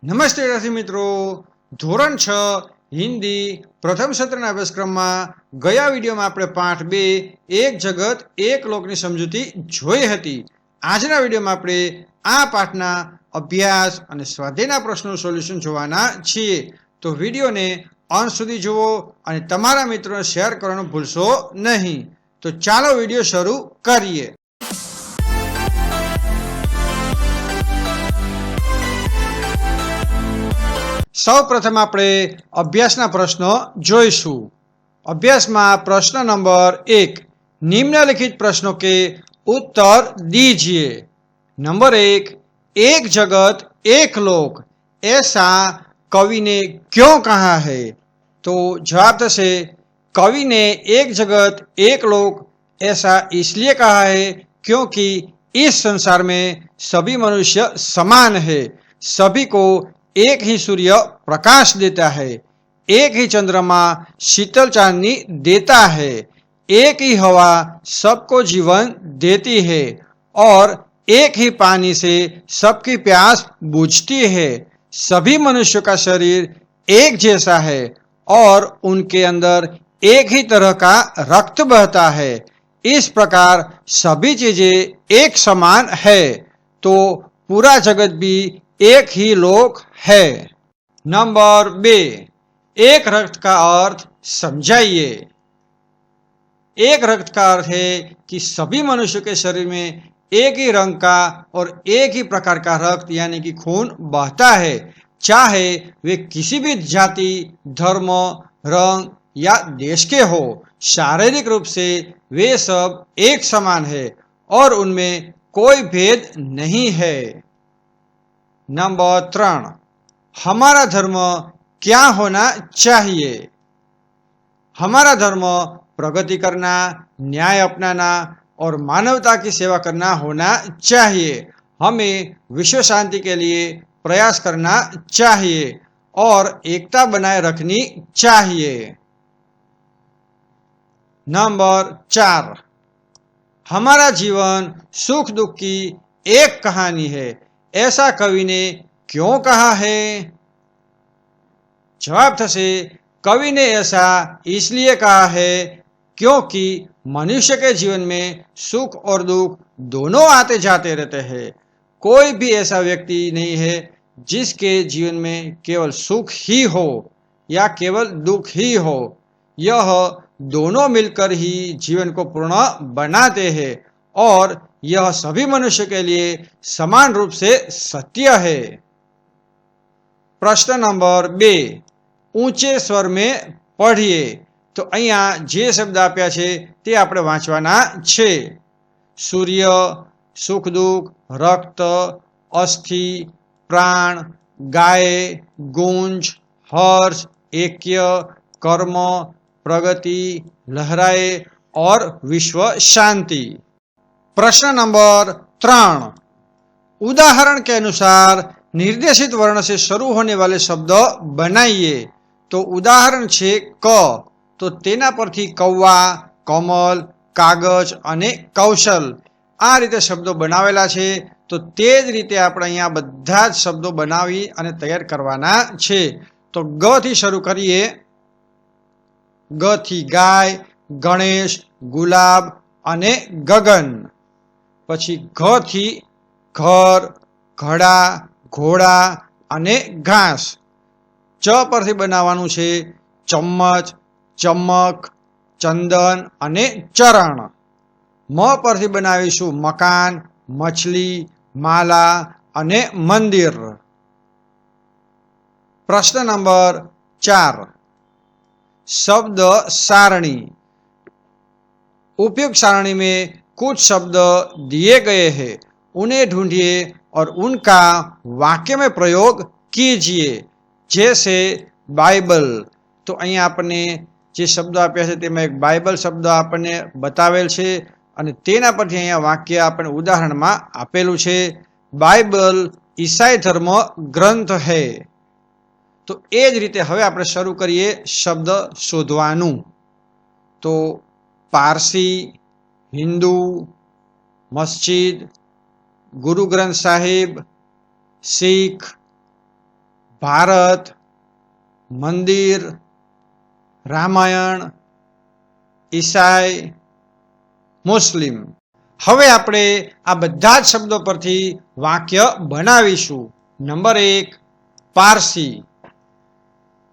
નમસ્તે વિદ્યાર્થી મિત્રો, ધોરણ 6 હિન્દી પ્રથમ સત્રના અભ્યાસક્રમમાં ગયા વિડીયોમાં આપણે પાઠ 2 એક જગત એક લોકની સમજૂતી જોઈ હતી. આજના વિડીયોમાં આપણે આ પાઠના અભ્યાસ અને સ્વાધ્યાયના પ્રશ્નોનું સોલ્યુશન જોવાના છીએ. તો વિડીયોને અંત સુધી જુઓ અને તમારા મિત્રોને શેર કરવાનું ભૂલશો નહીં. તો ચાલો વિડીયો શરૂ કરીએ. સૌ પ્રથમ આપણે અભ્યાસના પ્રશ્નો જોઈશું. અભ્યાસમાં પ્રશ્ન નંબર 1, निम्नलिखित प्रश्नों के उत्तर दीजिए. नंबर 1, एक जगत एक लोक ऐसा कवि ने क्यों कहा है? तो जवाब थशे कवि ने एक जगत एक लोक ऐसा इसलिए कहा है क्योंकि इस संसार में सभी मनुष्य समान है, सभी को एक ही सूर्य प्रकाश देता है, एक ही चंद्रमा शीतल चांदनी देता है, एक ही हवा सबको जीवन देती है और एक ही पानी से सबकी प्यास बुझती है. सभी मनुष्यों का शरीर एक जैसा है और उनके अंदर एक ही तरह का रक्त बहता है. इस प्रकार सभी चीजें एक समान है तो पूरा जगत भी एक ही लोक है. नंबर 2, एक रक्त का अर्थ समझाइए. एक रक्त का अर्थ है कि सभी मनुष्यों के शरीर में एक ही रंग का और एक ही प्रकार का रक्त यानी कि खून बहता है, चाहे वे किसी भी जाति, धर्म, रंग या देश के हो. शारीरिक रूप से वे सब एक समान है और उनमें कोई भेद नहीं है. नंबर 3, हमारा धर्म क्या होना चाहिए? हमारा धर्म प्रगति करना, न्याय अपनाना और मानवता की सेवा करना होना चाहिए. हमें विश्व शांति के लिए प्रयास करना चाहिए और एकता बनाए रखनी चाहिए. नंबर 4, हमारा जीवन सुख दुख की एक कहानी है, ऐसा कवि ने क्यों कहा है? जवाब थशे कवि ने ऐसा इसलिए कहा है क्योंकि मनुष्य के जीवन में सुख और दुख दोनों आते जाते रहते हैं. कोई भी ऐसा व्यक्ति नहीं है जिसके जीवन में केवल सुख ही हो या केवल दुख ही हो. यह दोनों मिलकर ही जीवन को पूर्ण बनाते हैं और यह सभी मनुष्य के लिए समान रूप से सत्य है. प्रश्न नंबर 2, ऊंचे स्वर में पढ़िए. तो अहींया जे शब्द आप्या छे ते आपणे वांचवाना छे. सूर्य, सुख दुख, रक्त, अस्थि, प्राण, गाय, गुंज, हर्ष, ऐक्य, कर्म, प्रगति, लहराए और विश्व शांति. प्रश्न नंबर 3, उदाहरण के अनुसार निर्देशित वर्ण से शुरू होने वाले शब्द बनाइए. तो उदाहरण छे क, तो तेना परथी कौवा, कमल, कागज अने कौशल आ रीते शब्दों बनावेला छे. तो तेज रीते आपणे अहींया बधा ज शब्दों बनावी अने तैयार करवाना छे. तो ग थी शुरू करीए. ग थी गाय, गणेश, गुलाब अने गगन. पछी घ थी घर, घड़ा, घोड़ा अने घास. च परथी बनावानुं छे चम्मच, चमक, चंदन अने चरण. म परथी बनावीशुं मकान, मछली, माला अने मंदिर. प्रश्न नंबर 4, शब्द सारणी. उपयुक्त सारणी में कुछ शब्द दिए गए हैं, उन्हें ढूंढिए और उनका वाक्य में प्रयोग कीजिए. जैसे बाइबल. तो अहीं आपने जे शब्द आप्या छे तेमां एक बाइबल शब्द आपने बतावेल छे अने तेना परथी अहींया वाक्य आपणे उदाहरणमां आपेलुं छे. बाइबल ईसाई धर्म ग्रंथ है. तो ए ज रीते हवे आपणे शरू करीए शब्द शोधवानुं. तो पारसी, हिंदू, मस्जिद, गुरु ग्रंथ साहिब, सिख, ભારત, મંદિર, રામાયણ, ઈસાઈ, મુસ્લિમ. હવે આપણે આ બધા જ શબ્દો પરથી વાક્ય બનાવીશું. નંબર 1, पारसी.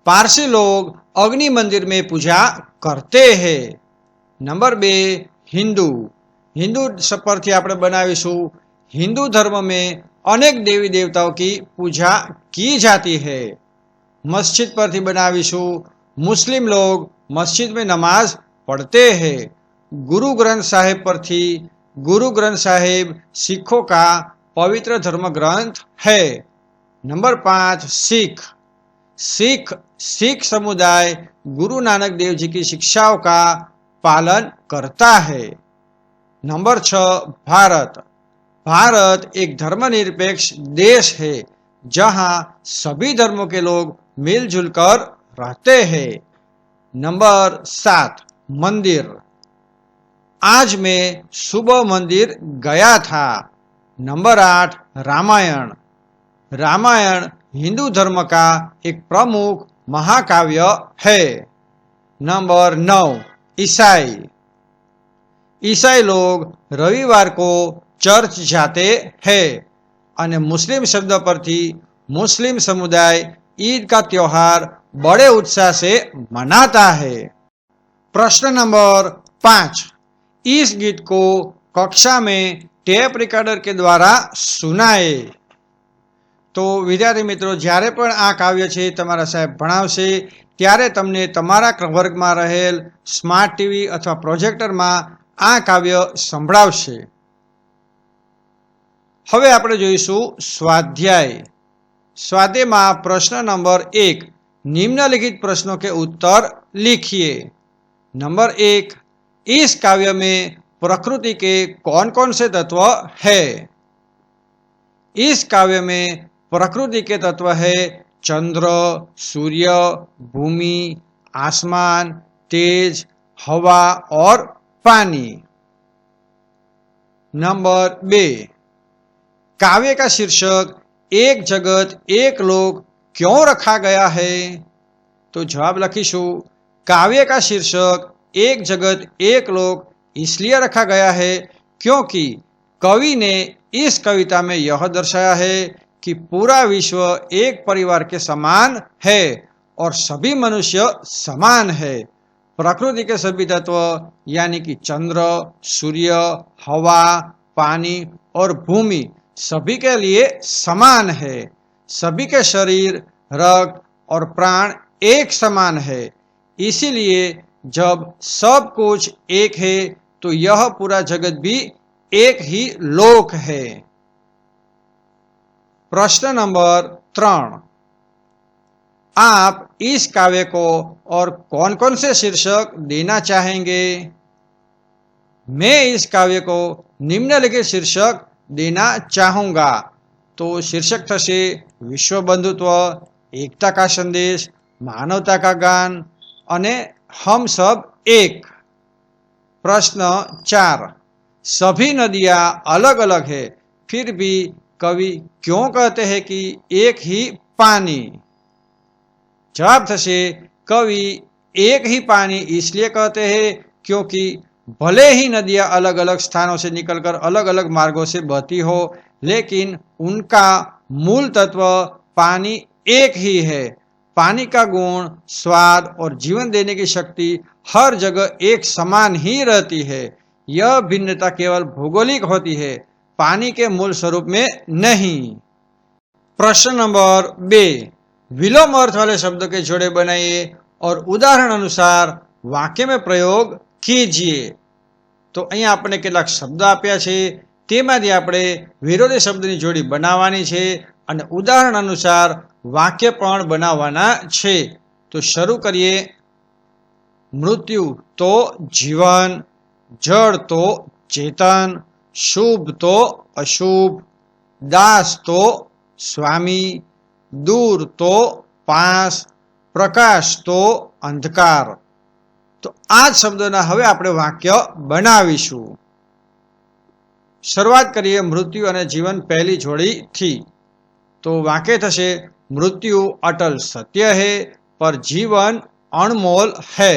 पारसी लोग अग्नि मंदिर में पूजा करते हैं. नंबर 2, हिंदू. हिंदू परथी આપણે બનાવીશું हिंदू धर्म में अनेक देवी देवताओं की पूजा की जाती है. मस्जिद परथी बनावीશું मुस्लिम लोग मस्जिद में नमाज पढ़ते हैं. गुरु ग्रंथ साहिब परथी गुरु ग्रंथ साहिब सिखों का पवित्र धर्म ग्रंथ है. नंबर 5, सिख समुदाय गुरु नानक देव जी की शिक्षाओं का पालन करता है. नंबर 6, भारत एक धर्मनिरपेक्ष देश है जहां सभी धर्मों के लोग मिलजुल कर रहते हैं. नंबर 7, मंदिर. आज मैं सुबह मंदिर गया था. नंबर 8, रामायण हिंदू धर्म का एक प्रमुख महाकाव्य है. नंबर 9, ईसाई लोग रविवार को चर्च जाते हैं. અને મુસ્લિમ શબ્દ પરથી मुस्लिम समुदाय ईद का त्योहार बड़े उत्साह से मनाता है. प्रश्न नंबर 5, इस गीत को कक्षा में टेप रिकॉर्डर के द्वारा सुनाए. तो विद्यार्थी मित्रों, જ્યારે પણ આ કાવ્ય છે તમારા સાહેબ ભણાવશે ત્યારે તમને તમારા વર્ગમાં રહેલ સ્માર્ટ ટીવી અથવા પ્રોજેક્ટરમાં આ કાવ્ય સંભળાવશે. હવે આપણે જોઈશું સ્વાધ્યાય. स्वाध्याय प्रश्न नंबर 1, निम्नलिखित प्रश्नों के उत्तर लिखिए. नंबर 1, इस काव्य में प्रकृति के कौन कौन से तत्व है? इस काव्य में प्रकृति के तत्व है चंद्र, सूर्य, भूमि, आसमान, तेज, हवा और पानी. नंबर 2, काव्य का शीर्षक एक जगत एक लोक क्यों रखा गया है? तो जवाब लखीशु काव्य का शीर्षक एक जगत एक लोक इसलिए रखा गया है क्योंकि कवि ने इस कविता में यह दर्शाया है कि पूरा विश्व एक परिवार के समान है और सभी मनुष्य समान है. प्रकृति के सभी तत्व यानी कि चंद्र, सूर्य, हवा, पानी और भूमि सभी के लिए समान है. सभी के शरीर, रक्त और प्राण एक समान है. इसीलिए जब सब कुछ एक है तो यह पूरा जगत भी एक ही लोक है. प्रश्न नंबर 3, आप इस काव्य को और कौन कौन से शीर्षक देना चाहेंगे? मैं इस काव्य को निम्नलिखित शीर्षक देना चाहूँगा. तो शीर्षक थशे विश्व बंधुत्व, एकता का संदेश, मानवता का गान अने हम सब एक. प्रश्न 4, सभी नदियाँ अलग अलग है फिर भी कवि क्यों कहते हैं कि एक ही पानी? जवाब थशे कवि एक ही पानी इसलिए कहते हैं क्योंकि भले ही नदियाँ अलग अलग स्थानों से निकलकर अलग अलग मार्गों से बहती हो लेकिन उनका मूल तत्व पानी एक ही है. पानी का गुण, स्वाद और जीवन देने की शक्ति हर जगह एक समान ही रहती है. यह भिन्नता केवल भौगोलिक होती है, पानी के मूल स्वरूप में नहीं. प्रश्न नंबर 2, विलोम अर्थ वाले शब्दों के जोड़े बनाइए और उदाहरण अनुसार वाक्य में प्रयोग कीजिए. तो અહીંયા આપણે કેટલાક શબ્દ આપ્યા છે તેમાંથી આપણે વિરોધી શબ્દની જોડી બનાવવાની છે અને ઉદાહરણ અનુસાર વાક્ય પણ બનાવવાના છે. તો શરૂ કરીએ. મૃત્યુ તો જીવન, જળ તો ચેતન, શુભ તો અશુભ, દાસ તો સ્વામી, दूर तो पास, प्रकाश तो अंधकार. तो आ शब्दों हवे आपणे वाक्य बनावीशुं. शुरुआत करिए मृत्यु और जीवन पहली जोड़ी थी. तो वाक्य थशे मृत्यु अटल सत्य है पर जीवन अनमोल है।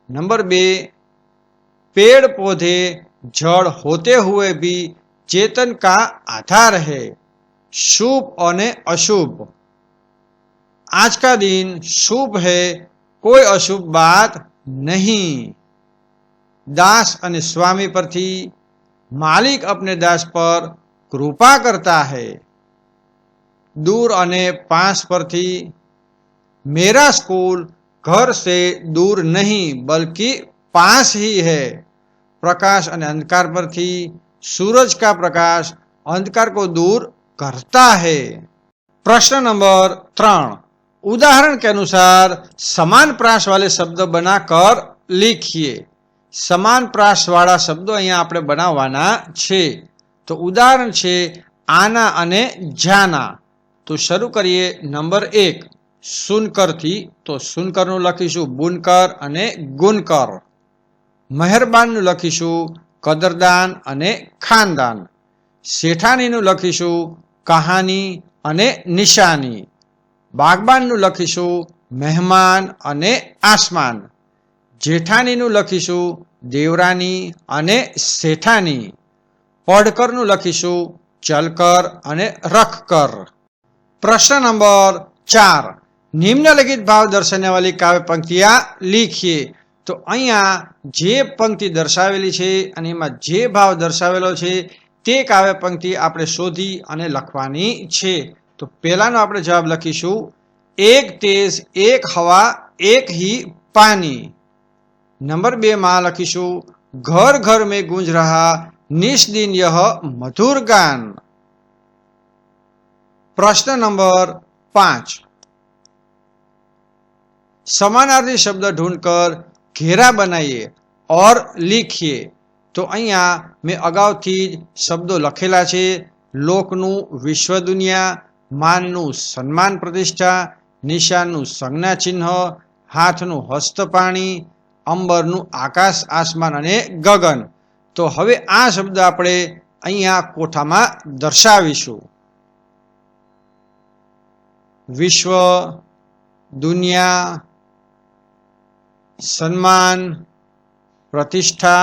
नंबर 2, पेड़ पौधे जड़ होते हुए भी चेतन का आधार है। शुभ और अशुभ। आज का दिन शुभ है, कोई अशुभ बात नहीं। दास और स्वामी पर थी मालिक अपने दास पर कृपा करता है। दूर और पास पर थी मेरा स्कूल घर से दूर नहीं बल्कि पास ही है। प्रकाश और अंधकार पर थी सूरज का प्रकाश अंधकार को दूर करता है। प्रश्न नंबर 3, उदाहरण के अनुसार समान प्रास वाले शब्द बनाकर लिखिए। समान प्रास वाला शब्दो अहींया आपणे बनाववाना छे। तो उदाहरण छे आना अने जाना। तो शुरू करिए नंबर 1 सुनकर थी। तो सुनकर नु लखीशुं बुनकर अने गुणकर। मेहरबान नु लखीशुं कदरदान अने खानदान। सेठानी नु लखीशुं कहानी अने निशानी। बागबान नु लखीशुं मेहमान अने आसमान। जेठानी नु लखीशुं देवरानी अने सेठानी। पढ़कर नु लखीशुं चलकर अने रखकर। प्रश्न नंबर 4, निम्नलिखित भाव दर्शाने वाली काव्य पंक्तियां लिखिए। तो अहींया जे पंक्ति दर्शावेली छे अने एमां जे भाव दर्शावेलो छे ते काव्य पंक्ति आपणे शोधी अने लखवानी छे। तो पहेलानो आपणे जवाब लखीशुं एक तेज एक हवा एक ही पानी। नंबर 2 में लखीशुं घर घर में गूंज रहा निस दिन यह मधुर गान। प्रश्न नंबर 5, समानार्थी शब्द ढूंढकर घेरा बनाइए और लिखिए। तो अहींया मैं अगाउथी शब्दों लखेला छे। लोकनु विश्व दुनिया, माननु सन्मान प्रतिष्ठा, निशाननु संज्ञा चिन्ह, हाथनु हस्तपाणी, अंबरनु आकाश आसमान अने गगन। तो हवे आ शब्द आपणे अहींया कोठामां दर्शावीशुं। विश्व, दुनिया, सम्मान, प्रतिष्ठा,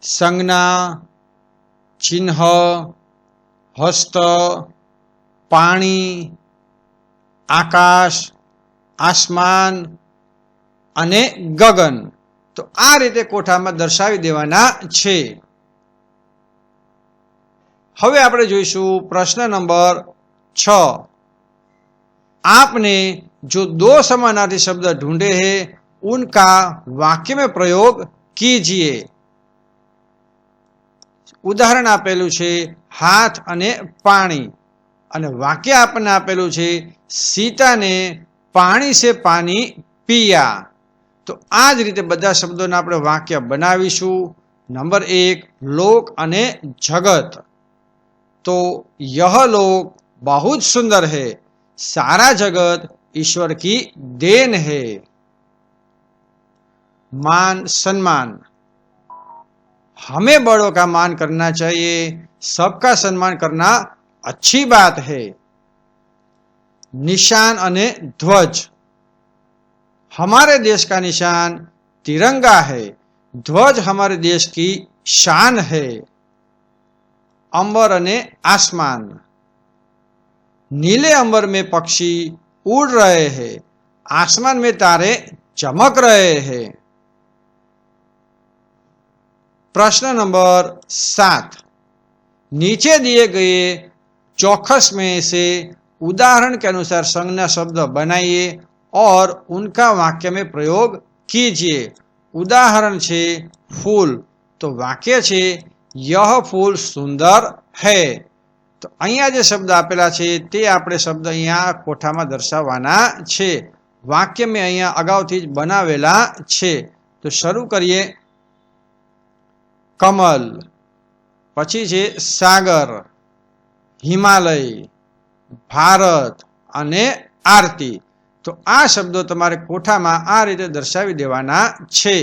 संज्ञा, चिन्ह, हस्त, पाणी, आकाश, आसमान अने गगन। तो आ रीते कोठामां दर्शावी देवाना छे। हवे आपणे जोईशुं प्रश्न नंबर 6, आपने जो 2 समानार्थी शब्द ढूंढे हैं उनका वाक्य में प्रयोग कीजिए। उदाहरण आपेलू छे हाथ अने पाणी अने वाक्य आपने आपेलू छे सीता ने पाणी से पानी पिया। तो आज रीते बधा शब्दों आपणे वाक्य बनावीशुं। नंबर 1 लोक अने जगत। तो यह लोक बहुत सुंदर है, सारा जगत ईश्वर की देन है। मान सम्मान, हमें बड़ों का मान करना चाहिए, सबका सम्मान करना अच्छी बात है। निशान अने ध्वज, हमारे देश का निशान तिरंगा है, ध्वज हमारे देश की शान है। अंबर अने आसमान, नीले अंबर में पक्षी उड़ रहे हैं, आसमान में तारे चमक रहे हैं। प्रश्न नंबर 7, नीचे दिए गए चौखस में से उदाहरण के अनुसार संज्ञा शब्द बनाइए और उनका वाक्य में प्रयोग कीजिए। उदाहरण छे फूल। तो वाक्य छे यह फूल सुंदर है। तो अहींया जे शब्द आपेला छे ते आपणे शब्द अहींया कोठामां दर्शाववाना छे। वाक्य में अहींया अगाउथी ज बनावेला छे। तो शुरू करिए कमल, पछी छे सागर, हिमालय, भारत अने आरती। तो आ शब्दों तमारे कोठामां आ रीते दर्शावी देवाना छे।